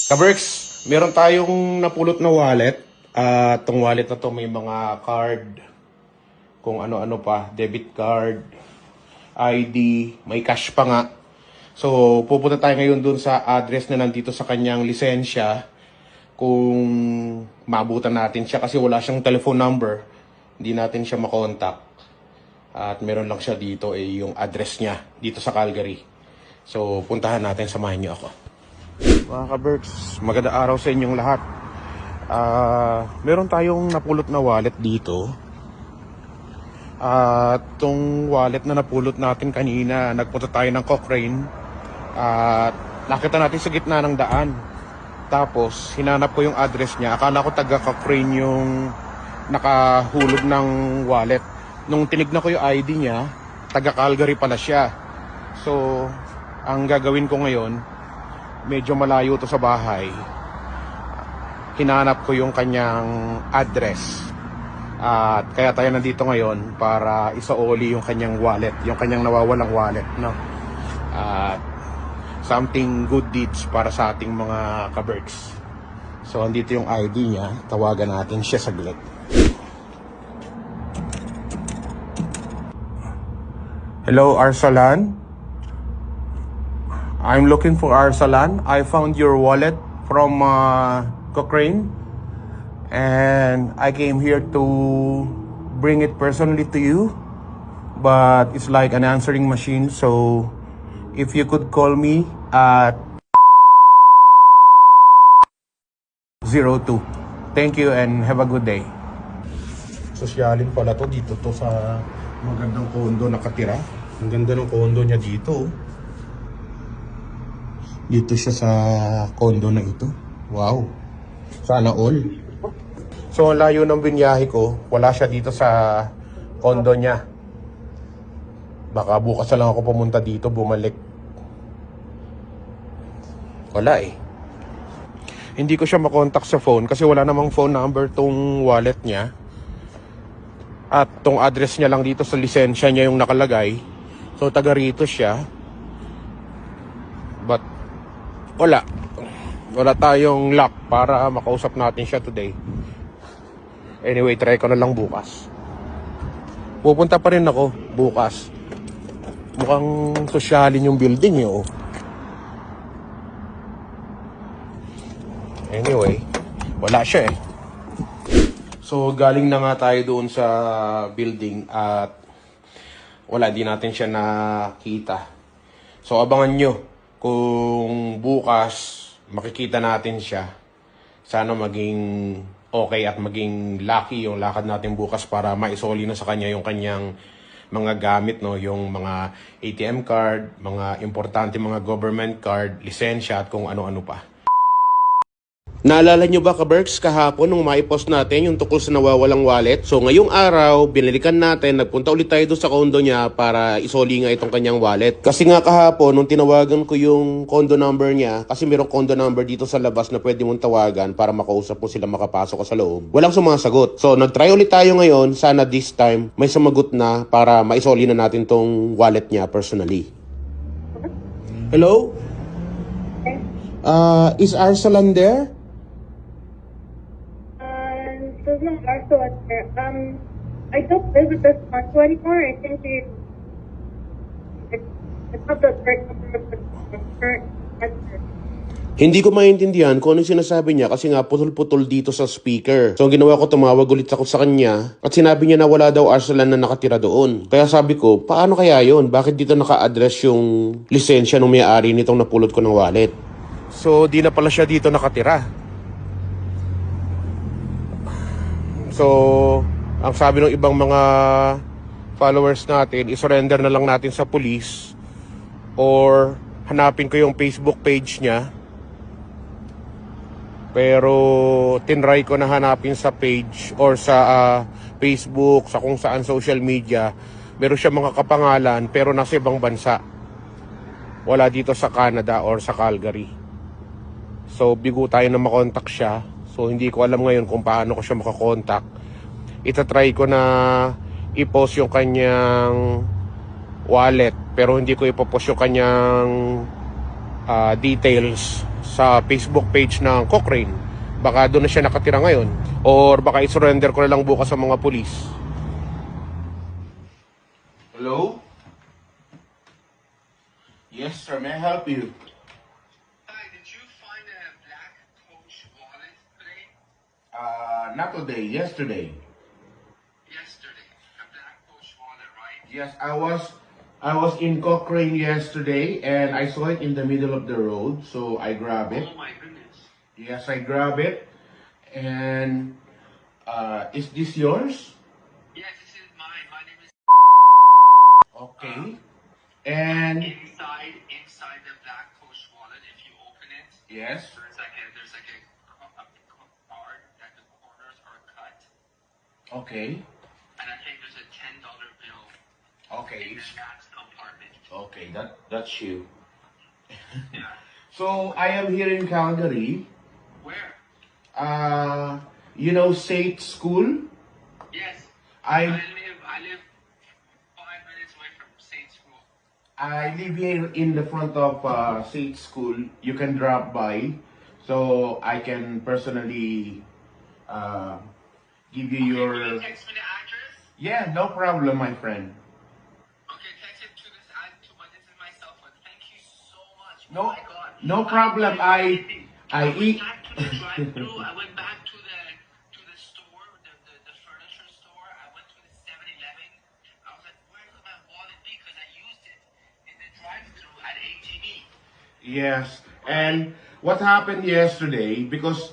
Kaberks, meron tayong napulot na wallet. Itong wallet na to may mga card, kung ano-ano pa, debit card, ID, may cash pa nga. So, pupunta tayo ngayon dun sa address na nandito sa kanyang lisensya. Kung maabutan natin siya kasi wala siyang telephone number, hindi natin siya makontak. At meron lang siya dito yung address niya dito sa Calgary. So, puntahan natin, samahan niyo ako. Mga ka-Berks, magandang araw sa inyong lahat. Meron tayong napulot na wallet dito. Itong wallet na napulot natin kanina, nagpunta tayo ng Cochrane. Nakita natin sa gitna ng daan. Tapos, hinanap ko yung address niya. Akala ko taga Cochrane yung nakahulog ng wallet. Nung tinignan ko yung ID niya, taga Calgary pala siya. So, ang gagawin ko ngayon, medyo malayo to sa bahay. Hinanap ko yung kanyang address. At kaya tayo nandito ngayon para isaoli yung kanyang wallet, yung kanyang nawawalang wallet, no? Something good deeds para sa ating mga ka-Berks. So, andito yung ID niya. Tawagan natin siya saglit. Hello, Arsalan? I'm looking for Arsalan. I found your wallet from Cochrane. And I came here to bring it personally to you. But it's like an answering machine. So, if you could call me at 02. Thank you and have a good day. Sosyalin pala to. Dito to sa magandang kondo nakatira. Ang ganda ng kondo niya dito. Dito siya sa kondo na ito. Wow. Sana all. So, ang layo ng binyahe ko, wala siya dito sa kondo niya. Baka bukas na lang ako pumunta dito, bumalik. Wala eh. Hindi ko siya makontak sa phone kasi wala namang phone number tong wallet niya. At tong address niya lang dito sa lisensya niya yung nakalagay. So, taga rito siya. But, wala. Wala tayong luck para makausap natin siya today. Anyway, try ko na lang bukas. Pupunta pa rin ako bukas. Mukhang sosyalin yung building eh, oh. Anyway, wala siya eh. So, galing na nga tayo doon sa building at wala, di natin siya nakita. So, abangan nyo kung bukas makikita natin siya. Sana maging okay at maging lucky yung lakad natin bukas para maisoli na sa kanya yung kanyang mga gamit, no? Yung mga ATM card, mga importante mga government card, lisensya at kung ano-ano pa. Naalala nyo ba, ka-Berks, kahapon nung maipost natin yung tungkol sa nawawalang wallet? So ngayong araw, binalikan natin, nagpunta ulit tayo doon sa condo niya para isoli nga itong kanyang wallet. Kasi nga kahapon, nung tinawagan ko yung condo number niya, kasi mayroong condo number dito sa labas na pwede mong tawagan para makausap mo sila makapasok ka sa loob. Walang sumasagot. So nag-try ulit tayo ngayon, sana this time may sumagot na para maisoli na natin tong wallet niya personally. Hello? Is Arsalan there? There's no Marshall up there. I don't live with this Marshall anymore. I think it's not the correct number of the current answer. Hindi ko maintindihan kung ano yung sinasabi niya kasi nga putol-putol dito sa speaker. So ang ginawa ko, tumawag ulit ako sa kanya at sinabi niya na wala daw Arsalan na nakatira doon. Kaya sabi ko, paano kaya yon? Bakit dito naka-address yung lisensya ng may-ari nitong napulot ko ng wallet? So di na pala siya dito nakatira. So, ang sabi ng ibang mga followers natin, isurrender na lang natin sa police or hanapin ko yung Facebook page niya. Pero tinry ko na hanapin sa page or sa Facebook, sa kung saan social media. Meron siya mga kapangalan pero nasa ibang bansa. Wala dito sa Canada or sa Calgary. So, bigo tayo na makontak siya. So, hindi ko alam ngayon kung paano ko siya makakontak. Itatry ko na i-post yung kanyang wallet. Pero hindi ko ipopost yung kanyang details sa Facebook page ng Cochrane. Baka doon na siya nakatira ngayon. Or baka i-surrender ko na lang bukas sa mga pulis. Hello? Yes, sir. May I help you? Hi, did you find a black Coach wallet today? Not today. Yesterday. Yesterday. A black Coach wallet, right? Yes, I was in Cochrane yesterday and I saw it in the middle of the road, so I grabbed it. Oh my goodness. Yes, I grabbed it. And is this yours? Yes, this is mine. My name is Okay. And inside the black Coach wallet. If you open it, yes. there's like a card that the corners are cut, Okay. and I think there's a $10 bill Okay. in that compartment. Okay, that's you. Yeah. So I am here in Calgary. Where? You know Sate School? Yes. I I live 5 minutes away from State School. I live here in the front of Sate School. You can drop by, so I can personally give you Can your. you text me the address? Yeah, no problem, my friend. Okay, text it to this this is my cell phone. Thank you so much. No- Oh my God. no problem. I went eat- back to the drive-thru. I went back to the store, the furniture store. I went to the 7-Eleven. I was like, where could my wallet be? Because I used it in the drive-thru at ATV. Yes, and what happened yesterday, because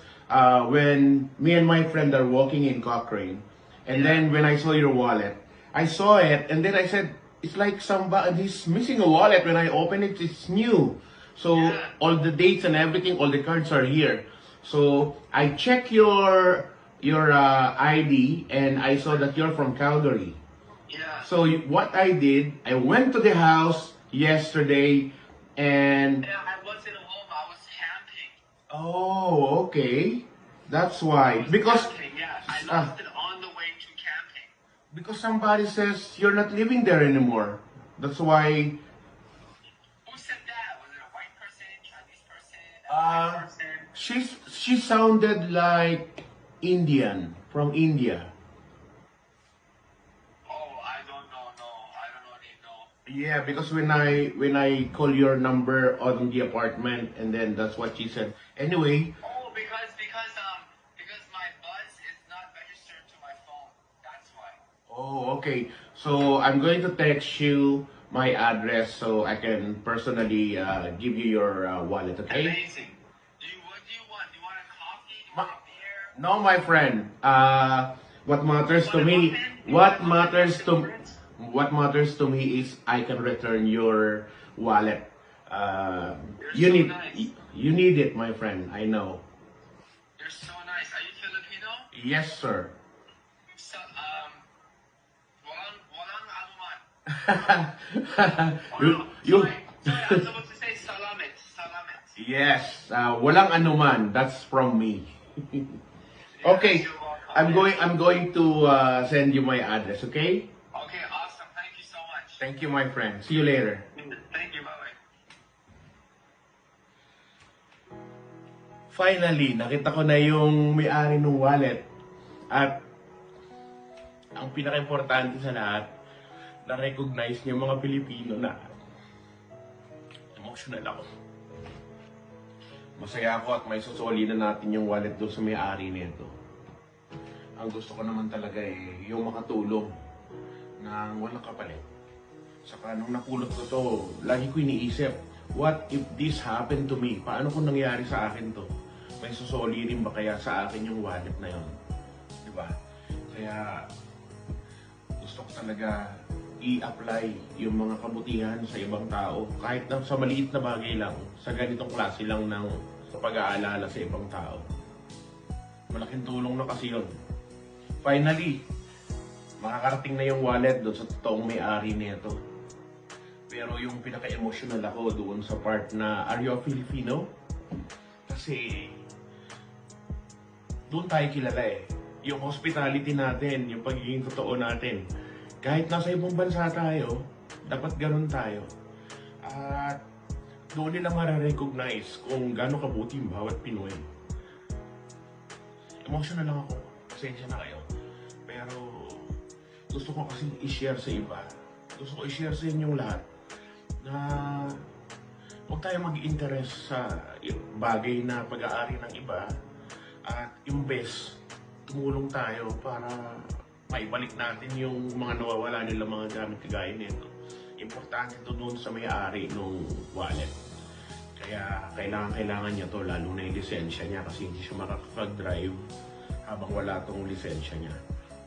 when me and my friend are walking in Cochrane, and then when I saw your wallet, I saw it, and then I said, it's like somebody's missing a wallet. When I open it, it's new. So Yeah. all the dates and everything, all the cards are here. So I check your ID, and I saw that you're from Calgary. Yeah. So what I did, I went to the house yesterday, and Yeah, I wasn't home. I was camping. oh, okay. That's why. Because Camping, yeah. I ah, lost it on the way to camping. because somebody says you're not living there anymore. That's why. Who said that? Was it a white person, Chinese person, a Uh, black person? She sounded like Indian from India. Oh, I don't know. No, I don't really know. Yeah, because when I call your number on the apartment, and then that's what she said. Anyway, Oh, because my buzz is not registered to my phone. That's why. oh, okay. So I'm going to text you my address so I can personally give you your wallet, okay? Amazing. What do you want? Do you want a coffee? Do you want a beer? No, my friend. What matters to Want a me, muffin? what Want a matters to, cigarette? what matters to me is I can return your wallet. You're so nice. You need it, my friend. I know. You're so nice. Are you Filipino? Yes, sir. So, walang anuman. you, you, Sorry, I'm supposed to say salamat. Salamat. yes. Walang anuman. That's from me. Okay. You're welcome. I'm going to send you my address. Okay. Okay, awesome. Thank you so much. Thank you, my friend. See you later. Thank you. Bye-bye. Finally, nakita ko na yung may-ari ng wallet. At ang pinaka-importante sa lahat, na-recognize niya mga Pilipino na emotional ako. Masaya ako at may susoli na natin yung wallet doon sa may-ari nito. Ang gusto ko naman talaga yung makatulong ng walang kapalit. Saka nung napulot ko to, lagi ko iniisip, what if this happened to me? Paano kung nangyari sa akin to? May susoli rin ba kaya sa akin yung wallet na yon? Diba? Kaya gusto ko talaga i-apply yung mga kabutihan sa ibang tao. Kahit na sa maliit na bagay lang, sa ganitong klase lang ng sa pag-aalala sa ibang tao. Malaking tulong na kasi yun. Finally, makakarating na yung wallet doon sa totoong may-ari nito. Pero yung pinaka-emotional ako doon sa part na, are you a Filipino? Kasi doon tayo kilala eh. Yung hospitality natin, yung pagiging totoo natin. Kahit nasa ibang bansa tayo, dapat ganun tayo. At doon nila mare-recognize kung gaano kabuti yung bawat Pinoy. Emotional lang ako. Pasensya na kayo. Pero gusto ko kasi i-share sa iba. Gusto ko i-share sa inyong lahat na huwag tayo mag-interest sa bagay na pag-aari ng iba at imbes tumulong tayo para maibalik natin yung mga nawawala nila mga gamit kagaya nito. Importante ito doon sa may-ari ng wallet. Kaya kailangan niya to, lalo na yung lisensya niya kasi hindi siya makakapag-drive habang wala tong lisensya niya.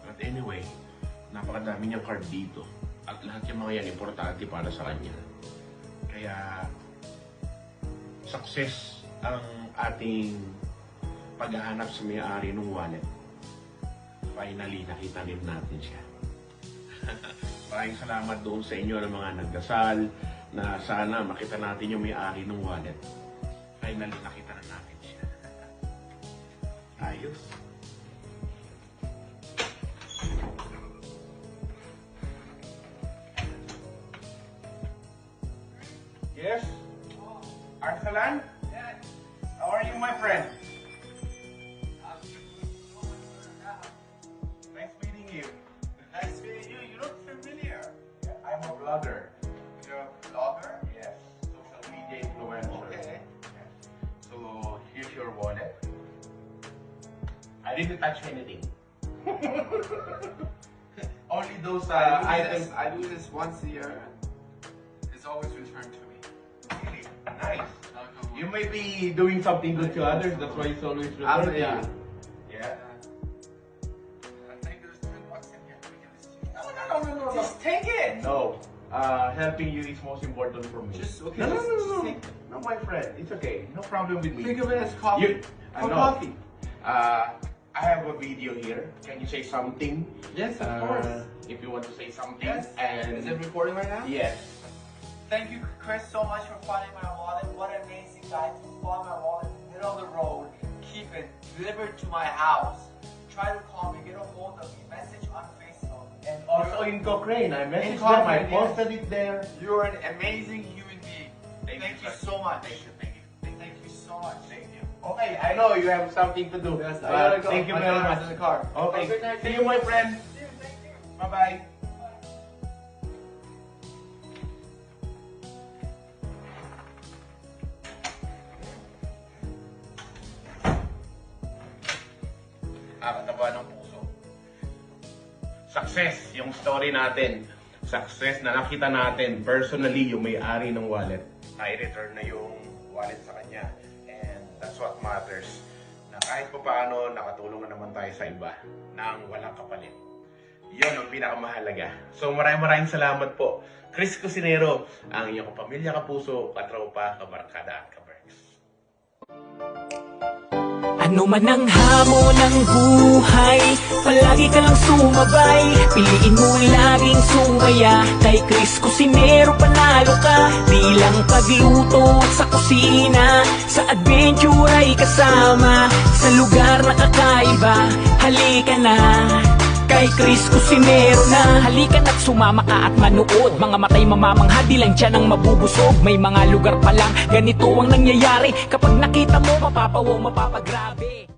But anyway, napakadami niyang card dito. At lahat yung mga yan importante para sa kanya. Kaya success ang ating paghahanap sa may-ari ng wallet. Finally, nakita rin natin siya. Maraming salamat doon sa inyo ng mga nagdasal na sana makita natin yung may-ari ng wallet. Finally, nakita na natin siya. Ayos. Yes? Arsalan? Yes. How are you, my friend? Nice meeting you. Nice meeting you. You look familiar. I'm a vlogger. You're a blogger? Yes, social media influencer. Okay. So, here's your wallet. I didn't touch anything. Only those items. I do this once a year. It's always returned to me. Really nice. You may be doing something good to others. That's why it's always returned to yeah. you. Yeah. I think there's $10 in here. We can just take it. No. Just take it. No. Helping you is most important for me. Just okay. No, just take it. No, my friend. It's okay. No problem with me. Think of it as coffee. I know. Coffee. I have a video here. Can you say something? Yes, of course. If you want to say something. Yes. And Is it recording right now? yes. Thank you, Chris, so much for finding my wallet. What an amazing guy to find my wallet in the middle of the road, keep it delivered to my house. Try to call me, get a hold of me, message on Facebook. And also in Cochrane, I messaged In them. I Cochrane, yes. posted it there. You're an amazing human being. Thank you so much. Thank you. Thank you so much. Thank you. Okay, I know you have something to do. Yes, I but gotta go. Thank you My very daughter's much. in the car. Okay. Good night. See you, my friend. See you. Thank you. Bye-bye. Nakakataba ng puso. Success yung story natin. Success na nakita natin personally yung may-ari ng wallet. I-return na yung wallet sa kanya. And that's what matters. Na kahit pa paano, nakatulong na naman tayo sa iba nang walang kapalit. Yun ang pinakamahalaga. So maraming salamat po. Chris Cusinero, ang iyong pamilya, kapuso, katropa, kabarkada at kaberks. Ano man ang hamon ng buhay, palagi ka lang sumabay. Piliin mo laging sumaya. Kay Chris Cusinero panalo ka. Di lang pagluto at sa kusina, sa adventure ay kasama. Sa lugar na kakaiba, halika na kay Chris Cusinero na. Halika na't sumama ka at manood. Mga matay mamamangha, di lang tiyan ang mabubusog. May mga lugar pa lang ganito ang nangyayari. Kapag nakita mo, mapapawaw, mapapagrabe.